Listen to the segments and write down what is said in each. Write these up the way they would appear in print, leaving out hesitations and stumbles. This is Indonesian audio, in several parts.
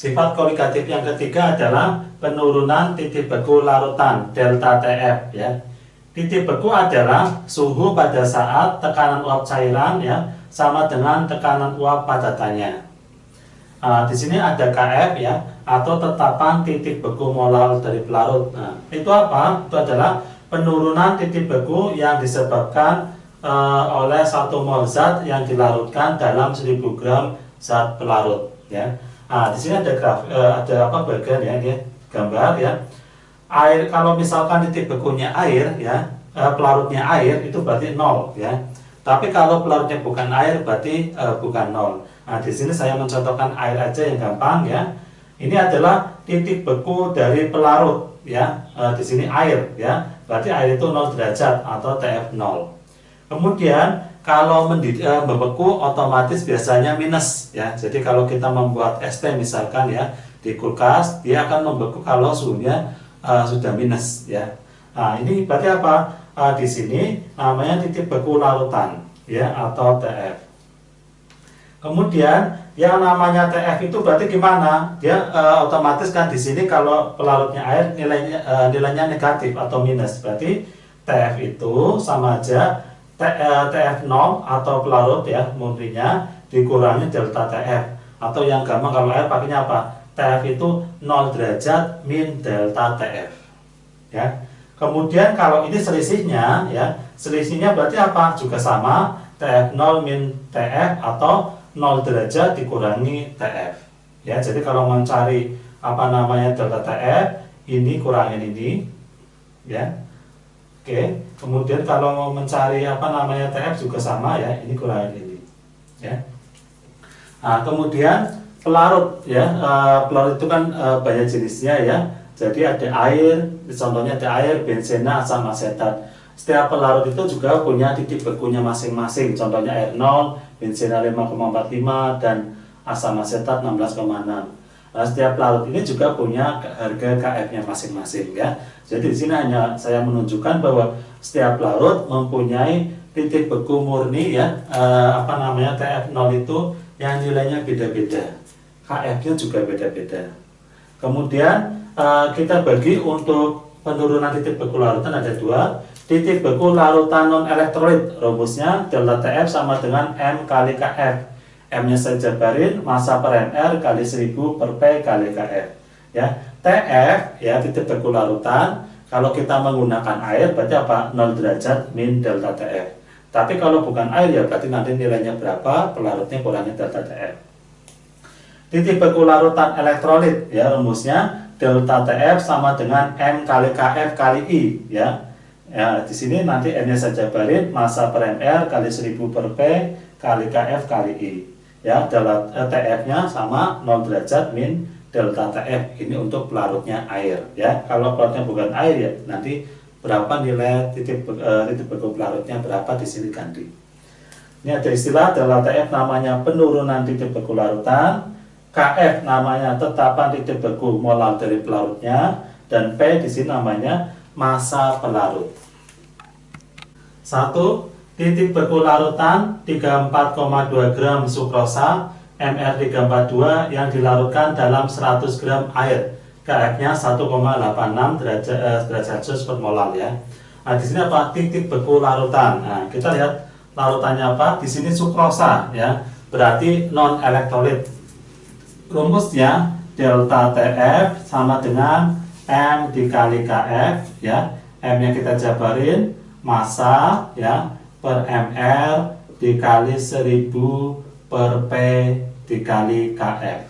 Sifat koligatif yang ketiga adalah penurunan titik beku larutan delta TF ya. Titik beku adalah suhu pada saat tekanan uap cairan ya sama dengan tekanan uap padatannya. Di sini ada KF ya, atau tetapan titik beku molar dari pelarut. Itu apa? Itu adalah penurunan titik beku yang disebabkan oleh 1 mol zat yang dilarutkan dalam 1000 gram zat pelarut ya. Di sini ada bagian ya, ini gambar ya. Air, kalau misalkan titik bekunya air ya, pelarutnya air, itu berarti 0 ya. Tapi kalau pelarutnya bukan air berarti bukan 0. Di sini saya mencontohkan air aja yang gampang ya. Ini adalah titik beku dari pelarut ya. Di sini air ya. Berarti air itu 0 derajat atau TF 0. Kemudian kalau membeku otomatis biasanya minus ya. Jadi kalau kita membuat es teh misalkan ya di kulkas, dia akan membeku kalau suhunya sudah minus ya. Ini berarti apa? Di sini namanya titik beku larutan ya, atau TF. Kemudian yang namanya TF itu berarti gimana? Dia otomatis kan di sini kalau pelarutnya air nilainya negatif atau minus. Berarti TF itu sama aja TF 0 atau pelarut ya, murninya dikurangi delta TF. Atau yang gampang kalau air pakainya apa? TF itu 0 derajat min delta TF ya. Kemudian kalau ini selisihnya ya, selisihnya berarti apa? Juga sama, TF 0 min TF atau 0 derajat dikurangi TF ya. Jadi kalau mencari delta TF, ini kurangin ini ya. Oke, kemudian kalau mau mencari TF juga sama ya, ini kurangin ini ya. Kemudian pelarut ya, pelarut itu kan banyak jenisnya ya. Jadi ada air, contohnya ada air, benzena, asam asetat. Setiap pelarut itu juga punya titik bekunya masing-masing. Contohnya air 0, benzena 5,45 dan asam asetat 16,6. Setiap pelarut ini juga punya harga KF-nya masing-masing ya. Jadi di sini hanya saya menunjukkan bahwa setiap pelarut mempunyai titik beku murni ya, TF 0 itu yang nilainya beda-beda. KF-nya juga beda-beda. Kemudian kita bagi untuk penurunan titik beku larutan ada 2. Titik beku larutan non elektrolit, rumusnya delta TF sama dengan M kali KF. M-nya saya jabarin, massa per mR kali 1000 per P kali KF ya. TF ya, titik beku larutan, kalau kita menggunakan air berarti apa? 0 derajat min delta TF. Tapi kalau bukan air ya berarti nanti nilainya berapa, pelarutnya kurangi delta TF. Titik beku larutan elektrolit ya, rumusnya delta TF sama dengan M kali KF kali I ya. Ya, di sini nanti M-nya saya jabarin, massa per mR kali 1000 per P kali KF kali I. Ya, TF-nya sama 0 derajat min delta TF. Ini untuk pelarutnya air ya. Kalau pelarutnya bukan air ya, nanti berapa nilai titik beku pelarutnya berapa di sini ganti. Ini ada istilah delta TF namanya penurunan titik beku larutan, KF namanya tetapan titik beku molar dari pelarutnya, dan P di sini namanya massa pelarut. 1. Titik beku larutan 34,2 gram sukrosa MR342 yang dilarutkan dalam 100 gram air. KF-nya 1,86 derajat Celcius per molar ya. Di sini apa? Titik beku larutan. Kita lihat larutannya apa? Di sini sukrosa ya. Berarti non elektrolit. Rumusnya delta TF sama dengan M dikali KF ya. M-nya kita jabarin, massa ya, per mR dikali 1000 per P dikali KF.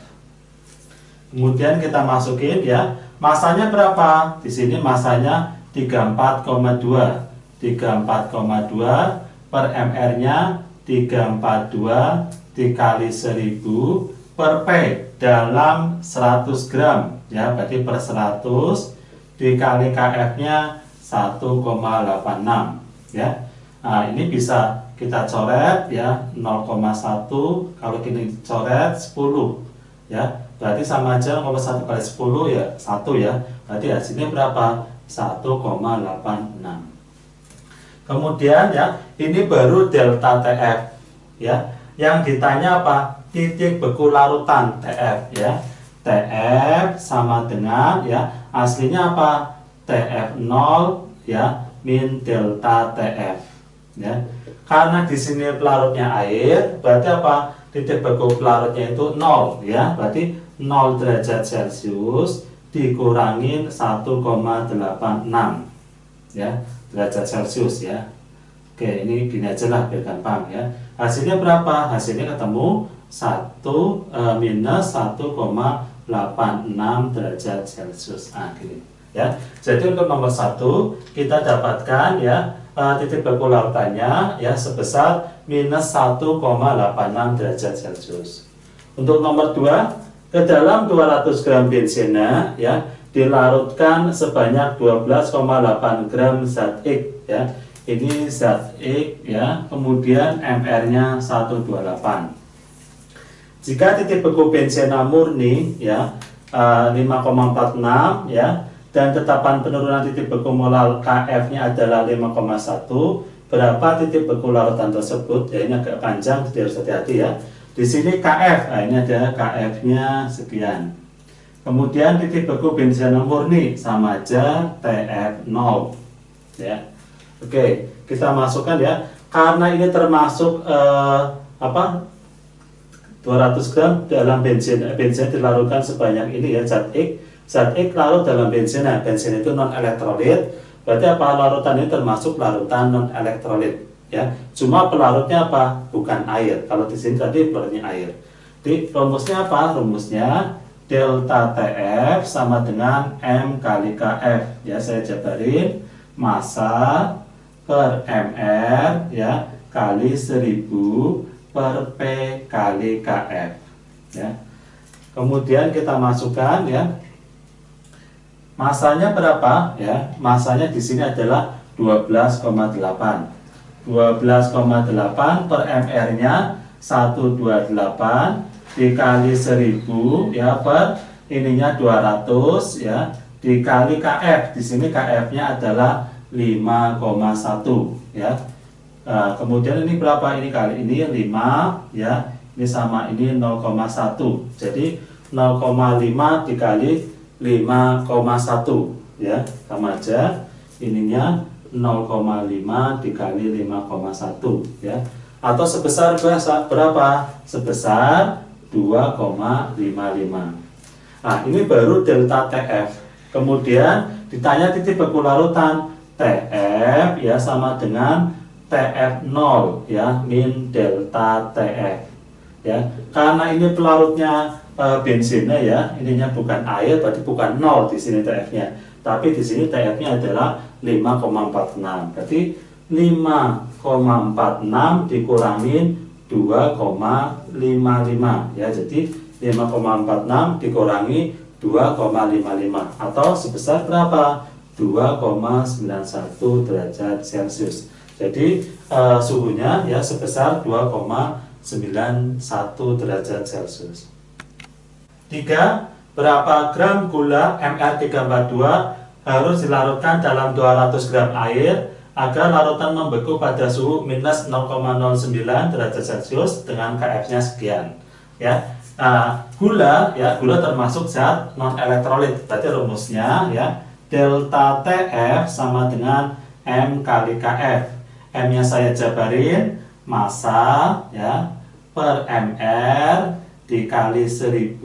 Kemudian kita masukin ya, masanya berapa? Di sini masanya 34,2. 34,2 per mR-nya 342 dikali 1000 per P dalam 100 gram ya, berarti per 100 dikali KF-nya 1,86 ya. Ini bisa kita coret ya, 0,1 kalau ini coret 10 ya, berarti sama aja 0,1 kali 10 ya 1 ya, berarti hasilnya berapa? 1,86. Kemudian ya, ini baru delta TF ya. Yang ditanya apa? Titik beku larutan TF ya. TF sama dengan ya aslinya apa? TF0 ya min delta TF ya. Karena di sini pelarutnya air, berarti apa? Titik beku pelarutnya itu 0 ya. Berarti 0 derajat Celcius dikurangin 1,86 ya derajat Celcius ya. Oke, ini gini aja lah biar gampang ya. Hasilnya berapa? Hasilnya ketemu minus 1,86 derajat Celcius. Nah, gini ya. Jadi untuk nomor 1 kita dapatkan ya titik beku lautannya ya sebesar minus 1,86 derajat Celcius. Untuk nomor 2, ke dalam 200 gram benzena ya dilarutkan sebanyak 12,8 gram zat X ya. Ini zat X ya, kemudian MR-nya 128. Jika titik beku benzena murni ya 5,46 ya dan tetapan penurunan titik beku molar KF-nya adalah 5,1, berapa titik beku larutan tersebut? Ya ini agak panjang, jadi harus hati-hati ya. Di sini KF, nah ini ada KF-nya sekian. Kemudian titik beku benzena murni sama aja TF0 ya. Oke, kita masukkan ya. Karena ini termasuk 200 gram dalam bensin dilarutkan sebanyak ini ya zat X. Zat X larut dalam bensin. Nah, bensin itu non elektrolit. Berarti apa? Larutan ini termasuk larutan non elektrolit ya. Cuma pelarutnya apa? Bukan air. Kalau di sini tadi pelarutnya air. Di rumusnya apa? Rumusnya delta TF sama dengan M kali KF ya. Saya jabarin massa per MR ya kali 1000 per P kali KF ya. Kemudian kita masukkan ya masanya berapa ya? Masanya di sini adalah 12,8 per MR-nya 128 dikali 1000 ya per ininya 200 ya dikali KF. Di sini KF-nya adalah 5,1 ya. Nah, kemudian ini berapa? Ini kali ini 5 ya. Ini sama ini 0,1. Jadi 0,5 dikali 5,1 ya. Sama aja. Ininya 0,5 dikali 5,1 ya. Atau sebesar berapa? Sebesar 2,55. Nah, ini baru delta TF. Kemudian ditanya titik beku larutan. TF ya sama dengan TF0 ya min delta TF ya. Karena ini pelarutnya bensinnya ya, ininya bukan air, berarti bukan 0 di sini TF-nya. Tapi di sini TF-nya adalah 5,46. Berarti 5,46 dikurangin 2,55 ya. Jadi 5,46 dikurangi 2,55 atau sebesar berapa? 2,91 derajat Celcius. Jadi suhunya ya sebesar 2,91 derajat Celcius. 3. Berapa gram gula MR342 harus dilarutkan dalam 200 gram air agar larutan membeku pada suhu minus 0,09 derajat Celcius dengan KF-nya sekian ya. Gula termasuk zat non elektrolit. Berarti rumusnya ya delta TF sama dengan M kali KF. M-nya saya jabarin massa ya per MR dikali 1000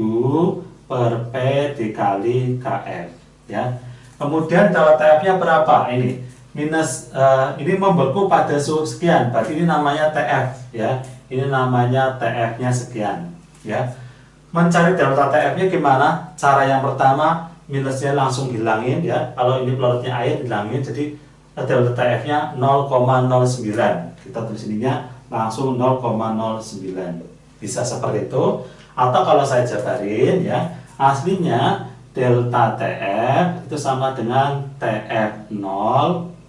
per P dikali KF ya. Kemudian delta TF-nya berapa? Ini minus ini membeku pada suhu sekian. Berarti ini namanya TF ya. Ini namanya TF-nya sekian ya. Mencari delta TF-nya gimana? Cara yang pertama minusnya langsung hilangin ya. Kalau ini pelarutnya air hilangin, jadi delta TF-nya 0,09. Kita tulis ininya langsung 0,09. Bisa seperti itu. Atau kalau saya jabarin ya, aslinya delta TF itu sama dengan TF0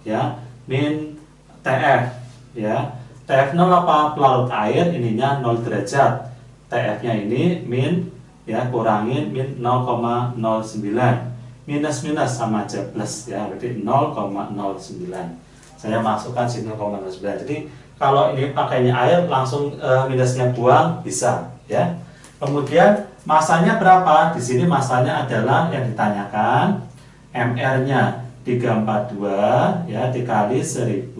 ya min TF ya. TF0 apa? Pelarut air, ininya 0 derajat. TF-nya ini min ya kurangin min 0,09 minus sama aja plus ya, berarti 0,09. Saya masukkan sini 0,09. Jadi kalau ini pakainya air langsung minusnya buang bisa ya. Kemudian Masanya berapa? Di sini masanya adalah yang ditanyakan MR-nya 342 ya dikali 1000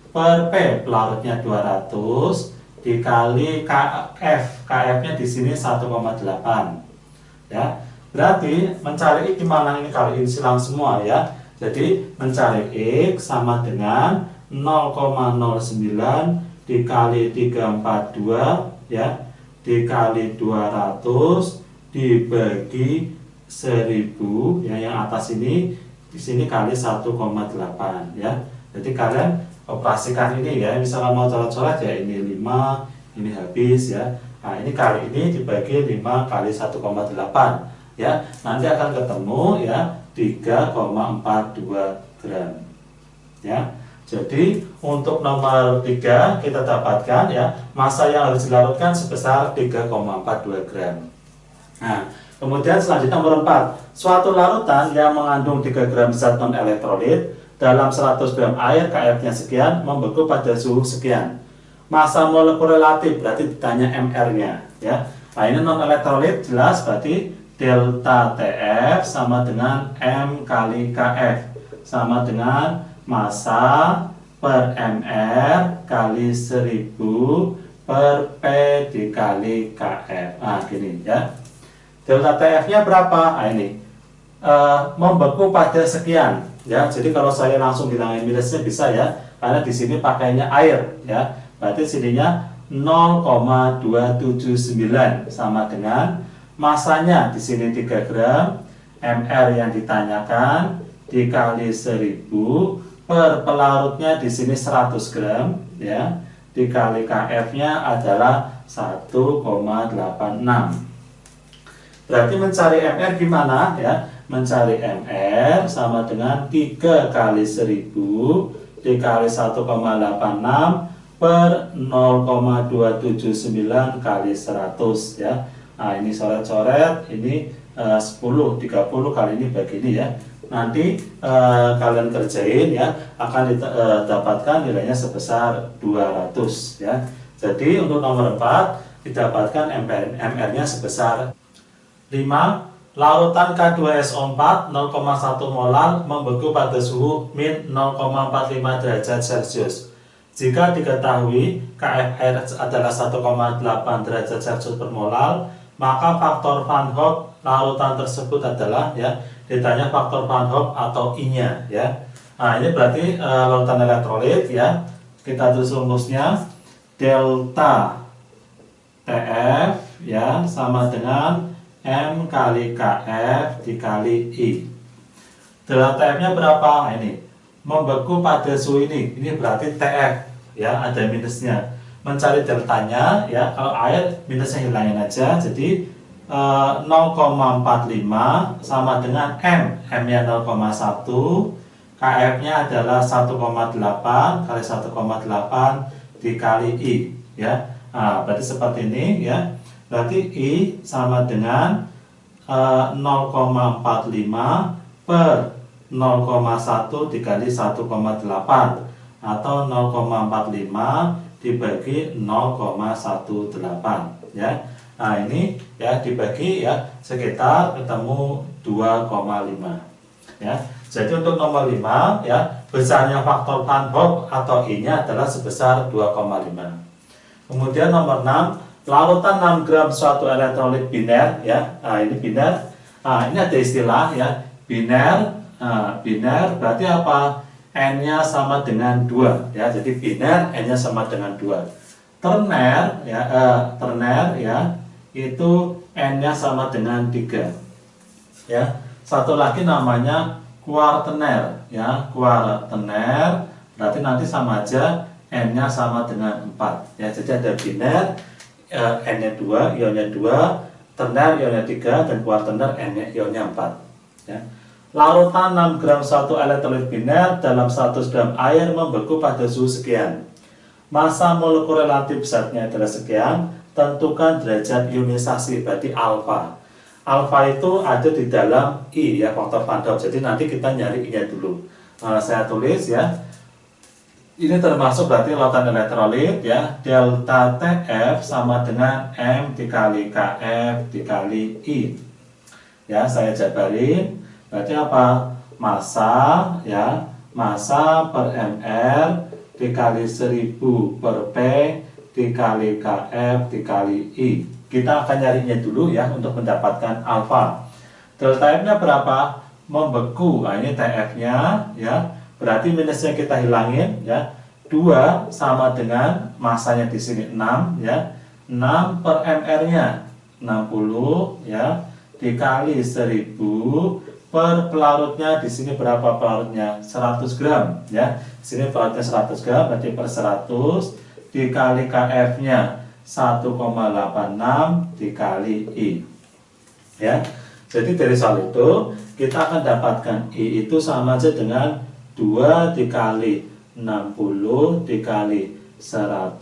per P pelarutnya 200 dikali KF-nya di sini 1,8 ya. Berarti mencari X gimana ini, kalau ini silang semua ya. Jadi mencari X sama dengan 0,09 dikali 342 ya dikali 200 dibagi 1000 ya, yang atas ini di sini kali 1,8 ya. Jadi kalian operasikan ini ya, misalkan mau coret-coret ya ini 5, ini habis ya. Nah ini kali ini dibagi 5 kali 1,8 ya, nanti akan ketemu ya 3,42 gram ya. Jadi untuk nomor 3 kita dapatkan ya massa yang harus dilarutkan sebesar 3,42 gram. Nah kemudian selanjutnya nomor 4, suatu larutan yang mengandung 3 gram zat non-elektrolit dalam 100 gram air KF-nya sekian membeku pada suhu sekian. Massa molekul relatif berarti ditanya MR-nya ya. Nah ini non-elektrolit jelas berarti delta TF sama dengan M kali KF sama dengan massa per MR kali 1000 per P dikali KF. Nah gini ya. Delta TF-nya berapa? Nah ini membeku pada sekian ya. Jadi kalau saya langsung bilangin minusnya bisa ya, karena di sini pakainya air ya. Berarti sininya 0,279 sama dengan masanya di sini 3 gram, MR yang ditanyakan dikali 1000 per pelarutnya di sini 100 gram ya dikali KF-nya adalah 1,86. Berarti mencari MR gimana ya? Mencari MR sama dengan 3 kali 1000 dikali 1,86 per 0,279 kali 100 ya. Nah ini coret-coret, ini 10, 30 kali ini begini ya. Nanti kalian kerjain ya, akan didapatkan nilainya sebesar 200 ya. Jadi untuk nomor 4 didapatkan MR-nya sebesar 5. Larutan K2SO4 0,1 molar membeku pada suhu min 0,45 derajat Celcius. Jika diketahui KF air adalah 1,8 derajat Celcius per molar, maka faktor Van Hoff larutan tersebut adalah ya, ditanya faktor Van Hoff atau I-nya ya. Nah, ini berarti larutan elektrolit ya. Kita tulis rumusnya delta TF ya sama dengan M kali KF dikali I. Delta TF-nya berapa? Nah, ini membeku pada suhu ini berarti TF ya, ada minusnya. Mencari deltanya ya, kalau air minusnya hilangin aja, jadi 0,45 sama dengan M nya 0,1, KF nya adalah 1,8 kali 1,8 dikali I ya. Nah, berarti seperti ini ya, berarti I sama dengan 0,45 per 0,1 dikali 1,8 atau 0,45 dibagi 0,18 ya. Nah ini ya dibagi ya sekitar ketemu 2,5 ya. Jadi untuk nomor 5 ya, besarnya faktor Van Hoff atau I-nya adalah sebesar 2,5. Kemudian nomor 6, larutan 6 gram suatu elektrolit biner ya. Nah ini biner. Nah ini ada istilah ya, biner. Nah, biner berarti apa? N-nya sama dengan 2 ya. Jadi biner N-nya sama dengan 2. Terner ya, terner ya, itu N-nya sama dengan 3 ya. Satu lagi namanya kuartener ya. Kuartener berarti nanti sama aja N-nya sama dengan 4 ya. Jadi ada biner N-nya 2, ionnya 2, terner ionnya 3, dan kuartener N-nya ionnya 4 ya. Larutan 6 gram suatu elektrolit biner dalam 100 gram air membeku pada suhu sekian. Massa molekul relatif zatnya adalah sekian. Tentukan derajat ionisasi, berarti alfa. Alfa itu ada di dalam I ya, faktor Van Hoff. Jadi nanti kita nyari I-nya dulu. Saya tulis ya, Ini termasuk berarti lautan elektrolit ya. Delta TF sama dengan M dikali KF dikali I. Ya, saya jabarin. Berarti apa? Massa ya, massa per mR dikali 1000 per P dikali KF dikali I. Kita akan nyarinya dulu ya untuk mendapatkan alfa. Delta F-nya berapa? Membeku. Nah, ini TF-nya ya. Berarti minusnya kita hilangin ya. 2 sama dengan masanya di sini 6 ya. 6 per mR-nya 60 ya dikali 1000 per pelarutnya di sini berapa pelarutnya? 100 gram ya. Di sini pelarutnya 100 gram berarti per 100 dikali KF-nya 1,86 dikali I. Ya. Jadi dari soal itu kita akan dapatkan I itu sama aja dengan 2 dikali 60 dikali 100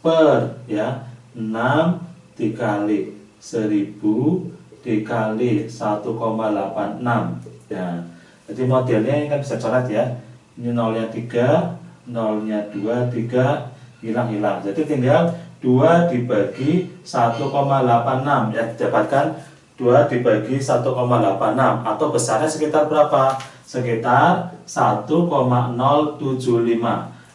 per ya 6 dikali 1000 dikali 1,86 ya. Jadi modelnya ini kan bisa coret ya. Ini nolnya 3, nolnya 2, 3 hilang-hilang. Jadi tinggal 2 dibagi 1,86 ya, didapatkan 2 dibagi 1,86 atau besarnya sekitar berapa? Sekitar 1,075.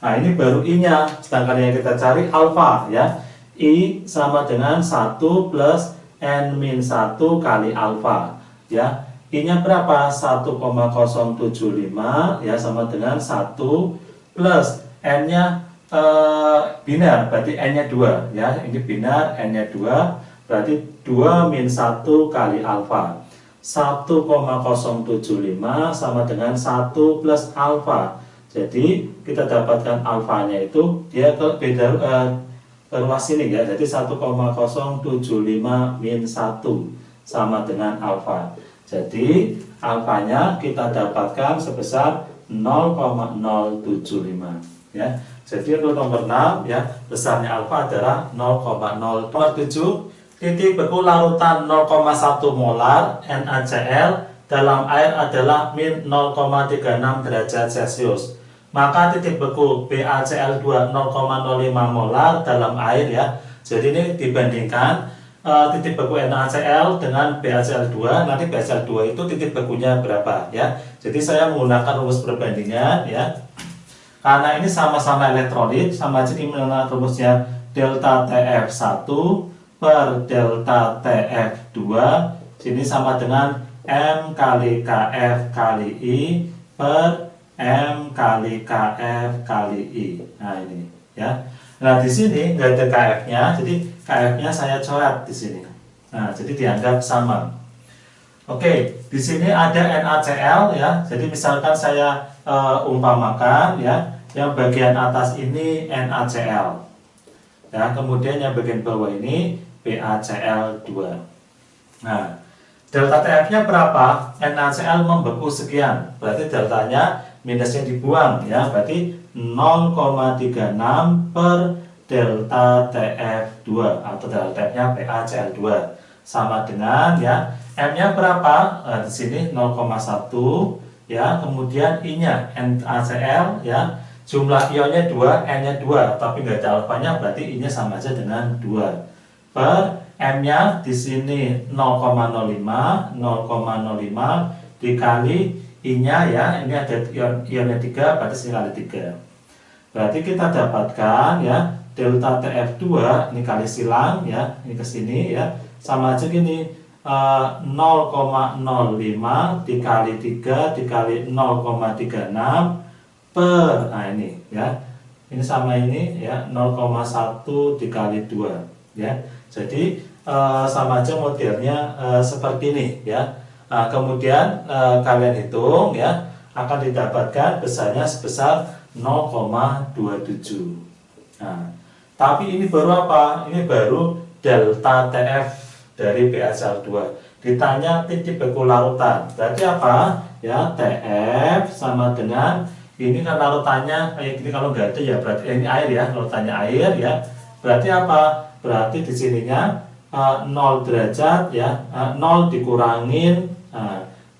Nah, ini baru I-nya, sedangkan yang kita cari alfa ya. I sama dengan 1 plus N-1 kali alfa ya. I-nya berapa? 1,075 ya, sama dengan 1 plus N-nya biner, berarti N-nya 2 ya. Ini biner, N-nya 2, berarti 2 min 1 kali alfa. 1,075 sama dengan 1 plus alfa. Jadi kita dapatkan alfanya itu dia ke beda ruas ini ya. Jadi 1,075 min 1 sama dengan alfa. Jadi alfanya kita dapatkan sebesar 0,075 ya. Jadi untuk nomor 6 ya, besarnya alfa adalah 0,0. Nomor 7, titik beku larutan 0,1 molar NaCl dalam air adalah min 0,36 derajat Celcius. Maka titik beku BaCl2 0,05 molar dalam air ya. Jadi ini dibandingkan titik beku NaCl dengan BaCl2. Nanti BaCl2 itu titik bekunya berapa ya. Jadi saya menggunakan rumus perbandingan ya. Karena ini sama-sama elektrolit, sama aja ini menggunakan rumusnya delta TF1 per delta TF2, sini sama dengan M kali KF kali I per M kali KF kali I. Nah ini ya. Nah di sini nggak ada KF-nya, jadi KF-nya saya coret di sini. Nah jadi dianggap sama. Oke, di sini ada NaCl ya. Jadi misalkan saya umpamakan ya, yang bagian atas ini NaCl. Ya, kemudian yang bagian bawah ini BaCl2. Nah, delta TF-nya berapa? NaCl membeku sekian. Berarti deltanya minusnya dibuang ya. Berarti 0,36 per delta TF2 atau delta TF-nya BaCl2 sama dengan ya M-nya berapa? Di sini 0,1 ya. Kemudian I-nya NaCl ya. Jumlah ionnya 2, N-nya 2, tapi nggak ada alfanya, berarti I-nya sama aja dengan 2. Per M-nya di sini 0,05 dikali I-nya ya, ini ada ionnya 3, berarti sini kali 3. Berarti kita dapatkan ya, delta TF2 ini kali silang ya, ini ke sini ya, sama aja gini 0,05 dikali 3 dikali 0,36 per, nah ini ya, ini sama ini ya 0,1 dikali 2 ya. Jadi sama aja modelnya seperti ini ya. Nah, kemudian kalian hitung ya, akan didapatkan besarnya sebesar 0,27. Nah, tapi ini baru apa? Ini baru delta TF dari BaCl2. Ditanya titik beku larutan, berarti apa? Ya, TF sama dengan ini kan larutannya kayak gini, kalau nggak ada ya berarti ini air ya, larutannya air ya. Berarti apa? Berarti di sininya 0 derajat ya, 0 dikurangin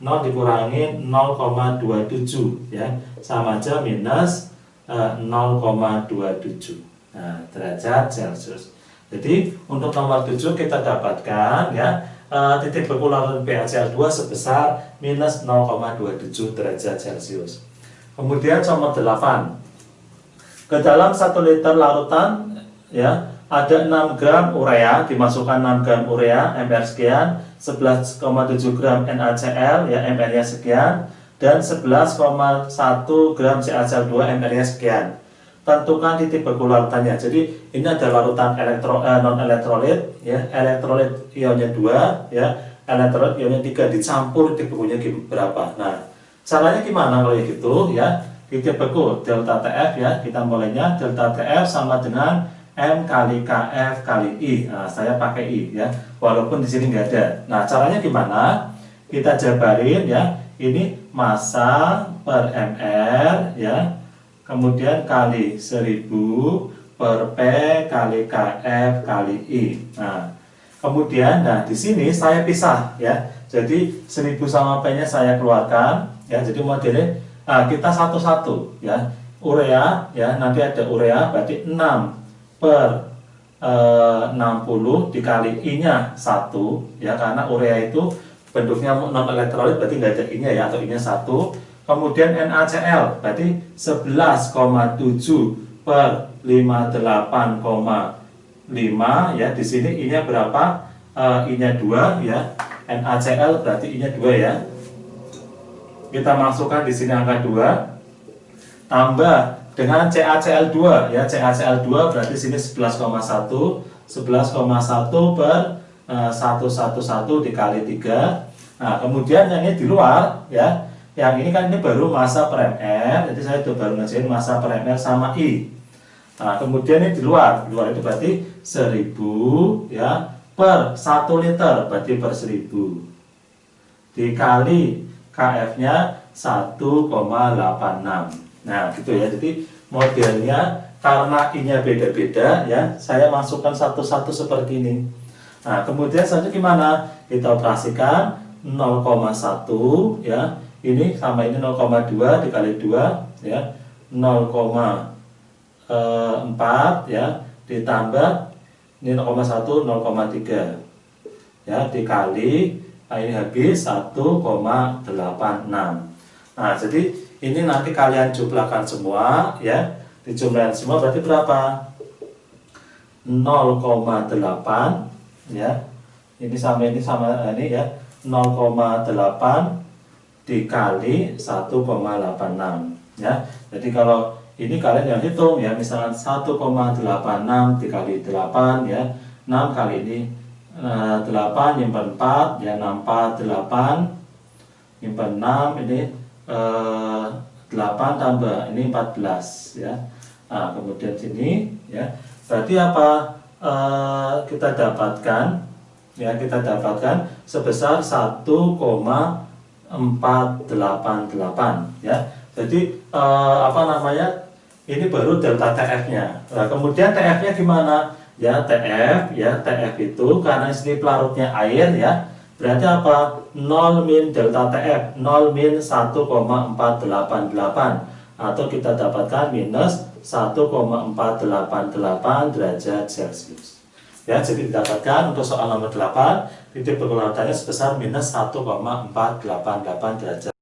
0 dikurangin 0,27 ya, sama aja minus 0,27 derajat Celcius. Jadi untuk nomor 7 kita dapatkan ya titik beku larutan PaCl2 sebesar minus 0,27 derajat Celcius. Kemudian nomor 8, ke dalam 1 liter larutan ya ada 6 gram urea, dimasukkan 6 gram urea mR sekian, 11,7 gram NaCl ya mR-nya sekian, dan 11,1 gram CaCl2 mR-nya sekian. Tentukan titik beku larutannya. Jadi ini ada larutan non elektrolit ya, elektrolit ionnya 2 ya, elektrolit ionnya 3 dicampur titik bekunya berapa. Nah, caranya gimana kalau gitu ya? Titik beku delta TF ya, kita mulainya delta TF sama dengan M kali KF kali I. Nah, saya pakai I ya, walaupun di sini nggak ada. Nah, caranya gimana? Kita jabarin ya. Ini massa per mR ya, kemudian kali 1000 per P kali KF kali I. Nah, kemudian di sini saya pisah ya. Jadi 1000 sama P-nya saya keluarkan ya. Jadi modelnya kita satu-satu ya. Urea ya, nanti ada urea berarti 6 per 60 dikali I-nya 1 ya, karena urea itu bentuknya non elektrolit berarti nggak ada I-nya ya, atau I-nya 1. Kemudian NaCl berarti 11,7 per 58,5 ya. Di sini I-nya berapa? I-nya 2 ya. NaCl berarti I-nya 2 ya. Kita masukkan di sini angka 2 tambah dengan CaCl2 ya. CaCl2 berarti sini 11,1 per 111 dikali 3. Nah, kemudian yang ini di luar ya. Yang ini kan ini baru massa per mR, jadi saya baru ngajarin massa per mR sama I. Nah, kemudian ini di luar itu berarti 1000 ya per 1 liter berarti per 1000 dikali KF-nya 1,86. Nah, gitu ya. Jadi modelnya karena I-nya beda-beda ya, saya masukkan satu-satu seperti ini. Nah, kemudian selanjutnya gimana? Kita operasikan 0,1 ya. Ini sama ini 0,2 dikali 2 ya. 0,4 ya ditambah ini 0,1 0,3 ya dikali ini habis 1,86. Nah, jadi ini nanti kalian jumlahkan semua ya. Dijumlahkan semua berarti berapa? 0,8 ya. Ini sama ini ya. 0,8 dikali 1,86 ya. Jadi kalau ini kalian yang hitung ya, misalnya 1,86 dikali 8 ya. 6 kali ini 8 nyimpan 4 ya, 648 nyimpan 6 ini 8 tambah ini 14 ya. Nah, kemudian sini ya. Berarti apa? Kita dapatkan ya, kita dapatkan sebesar 1,488 ya. Jadi apa namanya? Ini baru delta TF-nya. Nah, kemudian TF-nya gimana? Ya, TF ya, TF itu karena sini pelarutnya air ya. Berarti apa? 0 min delta TF, 0 min 1,488 atau kita dapatkan minus 1,488 derajat Celcius. Ya, jadi didapatkan untuk soal nomor 8 titik beku larutannya sebesar minus 1,488 derajat.